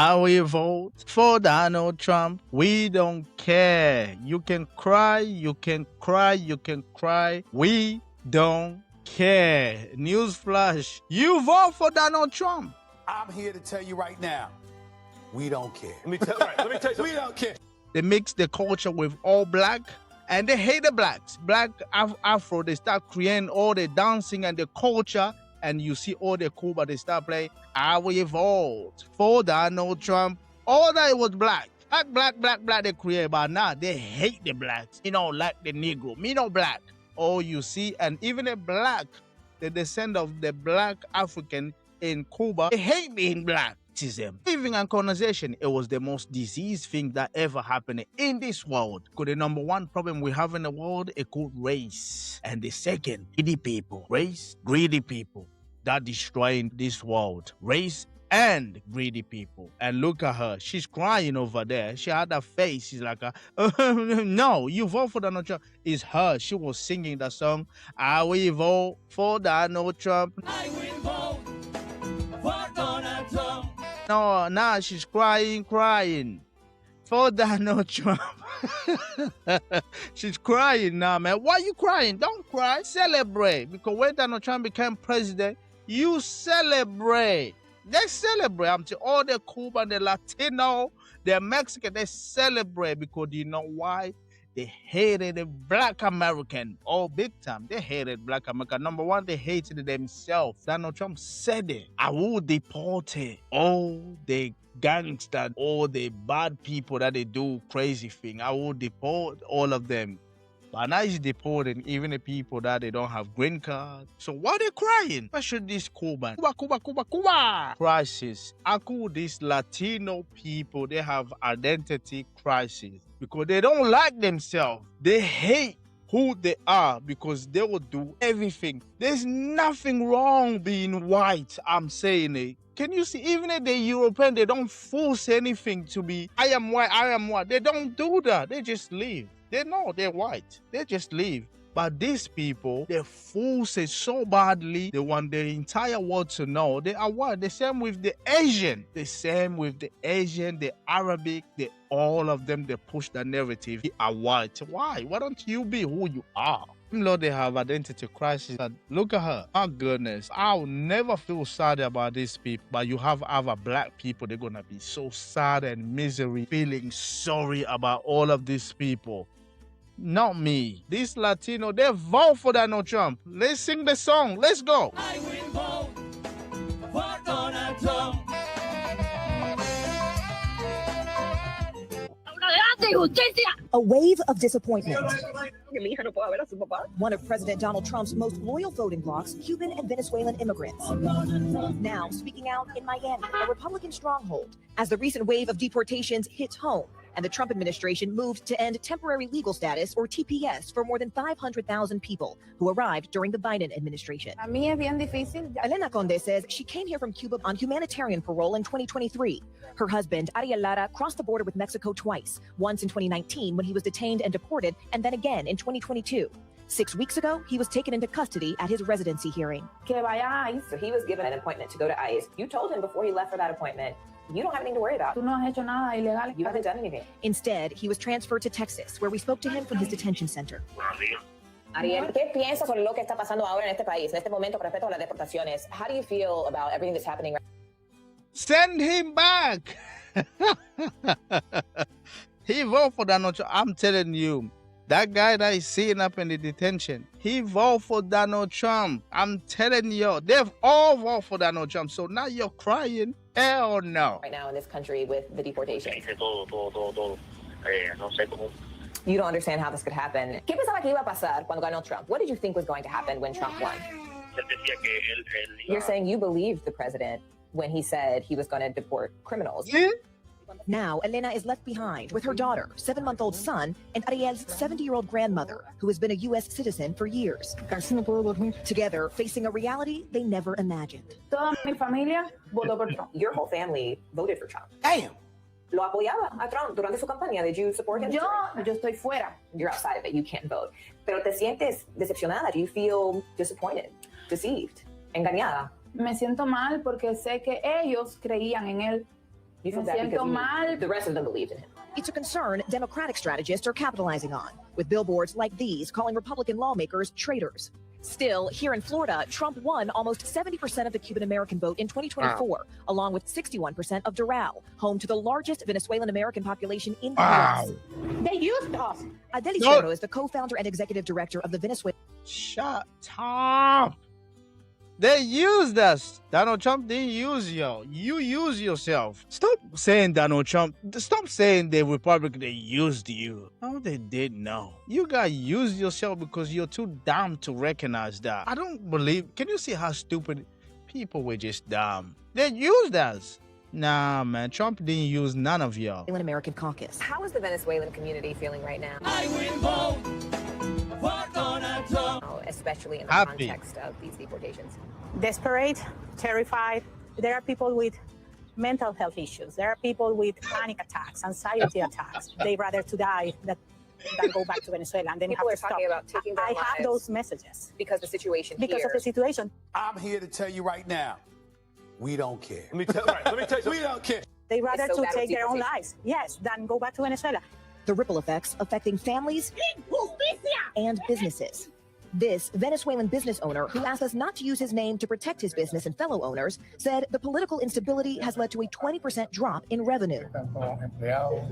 I will vote for Donald Trump. We don't care. You can cry, you can cry, you can cry. We don't care. Newsflash, you vote for Donald Trump. I'm here to tell you right now, we don't care. Let me tell you something. We don't care. They mix the culture with all black, and they hate the blacks. Black Afro, they start creating all the dancing and the culture, and you see all the Cuba, they start playing, I will vote for Donald Trump. All that was black. Black, they create, but now they hate the blacks. You know, like the Negro, me no black. Oh, you see, and even the black, the descent of the black African in Cuba, they hate being black. Living and colonization, it was the most diseased thing that ever happened in this world. Because the number one problem we have in the world is called race. And the second, greedy people. Race, greedy people that destroying this world. Race and greedy people. And look at her. She's crying over there. She had a face. She's like, no, you vote for Donald Trump. It's her. She was singing the song, I will vote for Donald Trump. I will vote for Donald Trump. No, now she's crying for Donald Trump. She's crying now, man. Why are you crying? Don't cry. Celebrate. Because when Donald Trump became president, you celebrate. They celebrate. I'm telling all the Cuban, the Latino, the Mexican, they celebrate because you know why? They hated the black American. Oh, big time. They hated black American. Number one, they hated themselves. Donald Trump said it. I will deport all the gangsters, all the bad people that they do crazy thing. I will deport all of them. But now he's deporting even the people that they don't have green cards. So why they crying? Especially this Cuban. Cuba. Crisis. I call these Latino people, they have identity crisis. Because they don't like themselves. They hate who they are because they will do everything. There's nothing wrong being white, I'm saying it. Can you see, even if they're European, they don't force anything to be, I am white. They don't do that. They just leave. They know they're white. They just leave. But these people, they force it so badly, they want the entire world to know they are white. The same with the Asian. The same with the Asian, the Arabic, all of them, they push the narrative. They are white. Why? Why don't you be who you are? Even though they have identity crisis, look at her. My goodness. I'll never feel sad about these people. But you have other black people, they're going to be so sad and misery, feeling sorry about all of these people. Not me. This Latino, they vote for Donald Trump. Let's sing the song. Let's go. I will vote for Donald Trump. A wave of disappointment. One of President Donald Trump's most loyal voting blocs, Cuban and Venezuelan immigrants. Now speaking out in Miami, a Republican stronghold, as the recent wave of deportations hits home and the Trump administration moved to end temporary legal status, or TPS, for more than 500,000 people who arrived during the Biden administration. A mí es bien difícil. Elena Conde says she came here from Cuba on humanitarian parole in 2023. Her husband, Ariel Lara, crossed the border with Mexico twice, once in 2019 when he was detained and deported, and then again in 2022. 6 weeks ago, he was taken into custody at his residency hearing. Que vaya a ICE. So he was given an appointment to go to ICE. You told him before he left for that appointment, you don't have anything to worry about. Tú no has hecho nada ilegal. You haven't done anything. Instead, he was transferred to Texas, where we spoke to him from his detention center. Ariel, ¿qué piensas sobre lo que está pasando ahora en este país, en este momento con respecto a las deportaciones? How do you feel about everything that's happening right now? Send him back. He voted for Donald Trump. I'm telling you, that guy that is sitting up in the detention, he voted for Donald Trump. I'm telling you, they've all voted for Donald Trump. So now you're crying. Hell no. Right now in this country with the deportation. You don't understand how this could happen. ¿Qué pensaba que iba a pasar cuando ganó Trump? What did you think was going to happen when Trump won? You're saying you believed the president when he said he was going to deport criminals. Yeah. Now, Elena is left behind with her daughter, 7-month-old son, and Ariel's 70-year-old grandmother, who has been a U.S. citizen for years. Together, facing a reality they never imagined. Toda mi familia votó por Trump. Your whole family voted for Trump. Damn. Lo apoyaba a Trump durante su campaña. Did you support him? Yo estoy fuera. You're outside of it. You can't vote. Pero te sientes decepcionada. Do you feel disappointed, deceived, engañada? Me siento mal porque sé que ellos creían en él. You feel Me that siento because mal. the rest of them believed in him. It's a concern Democratic strategists are capitalizing on, with billboards like these calling Republican lawmakers traitors. Still, here in Florida, Trump won almost 70% of the Cuban-American vote in 2024, along with 61% of Doral, home to the largest Venezuelan-American population in the U.S. They used us. Adeli No. Cerro is the co-founder and executive director of the Venezuelan Shut up. They used us. Donald Trump didn't use you. You use yourself. Stop saying Donald Trump. Stop saying the Republican, they used you. No, they didn't know. You got used yourself because you're too dumb to recognize that. I don't believe. Can you see how stupid people were just dumb? They used us. Nah, man. Trump didn't use none of y'all. American Caucus. How is the Venezuelan community feeling right now? I will vote for Donald Trump. Especially in the Happy. context of these deportations. Desperate, terrified. There are people with mental health issues. There are people with panic attacks, anxiety attacks. They rather to die than go back to Venezuela, and then People you are have to stop. talking about taking their I have lives those messages because the situation because here. of the situation. I'm here to tell you right now, we don't care. Let me tell you something. We don't care. They rather so to bad with take their own deportation. lives, yes, than go back to Venezuela. The ripple effects affecting families and businesses. This Venezuelan business owner, who asked us not to use his name to protect his business and fellow owners, said the political instability has led to a 20% drop in revenue.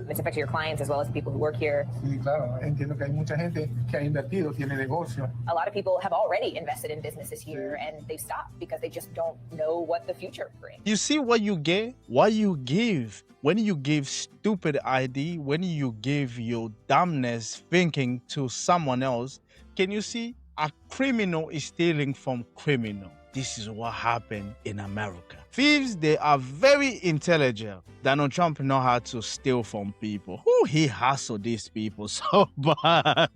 It's affecting your clients as well as the people who work here. Sí, claro, entiendo que hay mucha gente que ha invertido, tiene negocio. A lot of people have already invested in businesses here and they've stopped because they just don't know what the future brings. You see what you get? What you give. When you give stupid ID, when you give your dumbness thinking to someone else, can you see? A criminal is stealing from criminal. This is what happened in America. Thieves, they are very intelligent. Donald Trump know how to steal from people. He hustled these people so bad.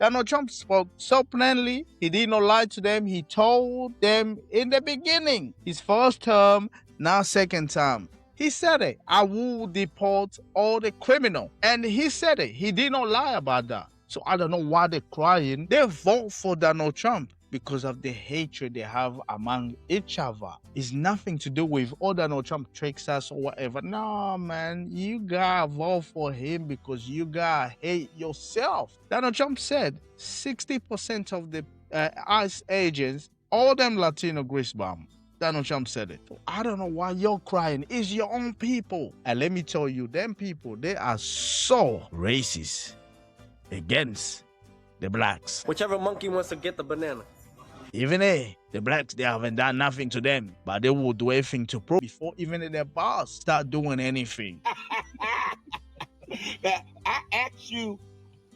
Donald Trump spoke so plainly. He did not lie to them. He told them in the beginning, his first term, now second term. He said it. I will deport all the criminal. And he said it. He did not lie about that. So I don't know why they're crying. They vote for Donald Trump because of the hatred they have among each other. It's nothing to do with, oh, Donald Trump tricks us or whatever. No, man, you gotta vote for him because you gotta hate yourself. Donald Trump said 60% of the ICE agents, all them Latino grease bomb. Donald Trump said it. So I don't know why you're crying. It's your own people. And let me tell you, them people, they are so racist against the blacks. Whichever monkey wants to get the banana. Even the blacks, they haven't done nothing to them, but they will do everything to prove before even their boss start doing anything. I asked you,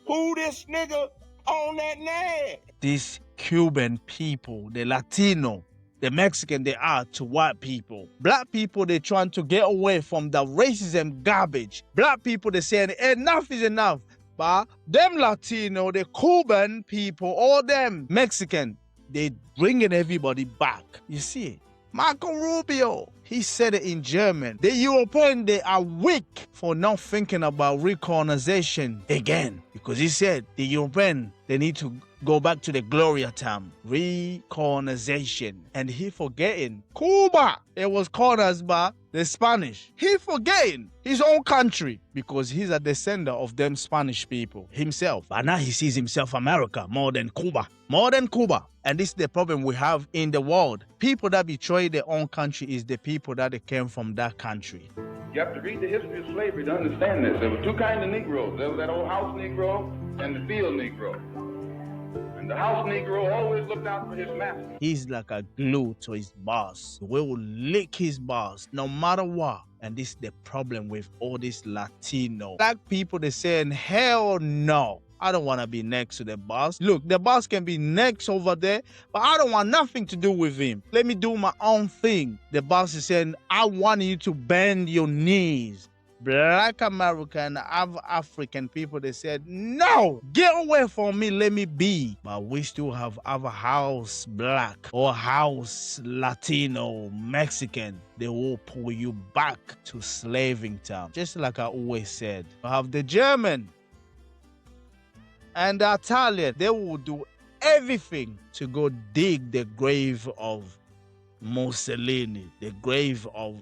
who this nigga on that name? These Cuban people, the Latino, the Mexican, they are to white people. Black people, they trying to get away from the racism garbage. Black people, they saying enough is enough. But them Latino, the Cuban people, all them Mexican, they bringing everybody back. You see, Marco Rubio, he said it in German. The Europeans, they are weak for not thinking about recolonization again. Because he said the Europeans, they need to go back to the Gloria time. Recolonization. And he forgetting Cuba. It was colonized by the Spanish. He forgetting his own country because he's a descendant of them Spanish people himself. But now he sees himself America more than Cuba. More than Cuba. And this is the problem we have in the world. People that betray their own country is the people that they came from that country. You have to read the history of slavery to understand this. There were two kinds of Negroes. There was that old house Negro and the field Negro. And the house Negro always looked out for his master. He's like a glue to his boss. We will lick his boss no matter what. And this is the problem with all these Latino. Black people, they saying, hell no. I don't want to be next to the boss. Look, the boss can be next over there, but I don't want nothing to do with him. Let me do my own thing. The boss is saying, I want you to bend your knees. Black American, African people, they said, no, get away from me, let me be. But we still have our house black or house Latino, Mexican. They will pull you back to slaving time. Just like I always said, you have the German and the Italian. They will do everything to go dig the grave of Mussolini, the grave of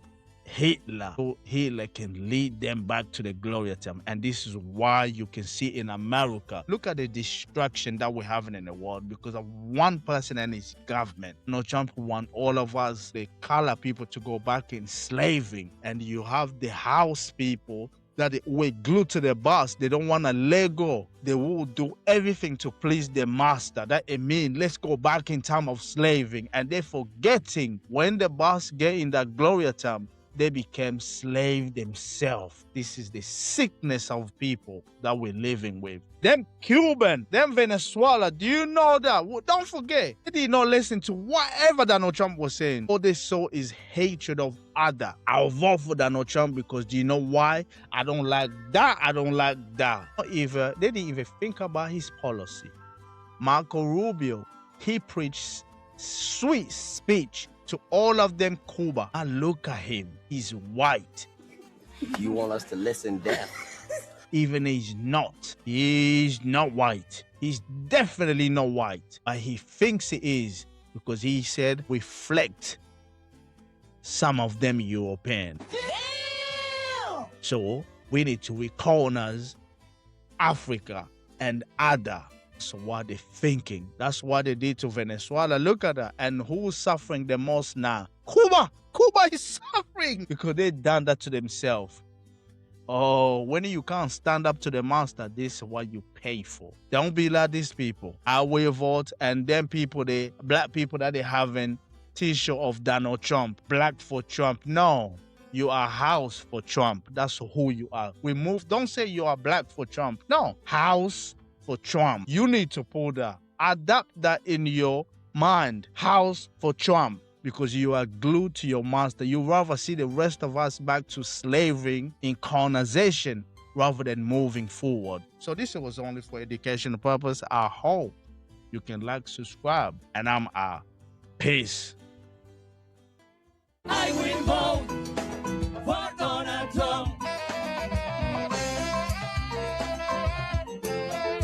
Hitler, so Hitler can lead them back to the glory time. And this is why you can see in America, look at the destruction that we're having in the world because of one person and his government. Trump want all of us, the color people, to go back in slaving. And you have the house people that were glued to the bus. They don't want to let go. They will do everything to please their master. That it means let's go back in time of slaving. And they're forgetting when the boss get in that glory time, they became slave themselves. This is the sickness of people that we're living with. Them Cuban, them Venezuela, do you know that? Well, don't forget, they did not listen to whatever Donald Trump was saying. All they saw is hatred of other. I'll vote for Donald Trump because do you know why? I don't like that, I don't like that. They didn't even think about his policy. Marco Rubio, he preached sweet speech to all of them Cuba. And look at him. He's white. You want us to listen down? Even he's not. He's not white. He's definitely not white. But he thinks he is because he said reflect some of them European. Damn! So we need to recolonize Africa and other. So what they're thinking. That's what they did to Venezuela. Look at that. And who's suffering the most now? Cuba. Cuba is suffering because they done that to themselves. Oh, when you can't stand up to the master, this is what you pay for. Don't be like these people. I will vote, and them people, the black people that they having t-shirt of Donald Trump, black for Trump. No, you are house for Trump. That's who you are. Don't say you are black for Trump. No, house for Trump. You need to put that. Adapt that in your mind. House for Trump. Because you are glued to your master. You rather see the rest of us back to slavery in colonization rather than moving forward. So this was only for educational purpose. I hope you can like, subscribe, and I'm out. Peace.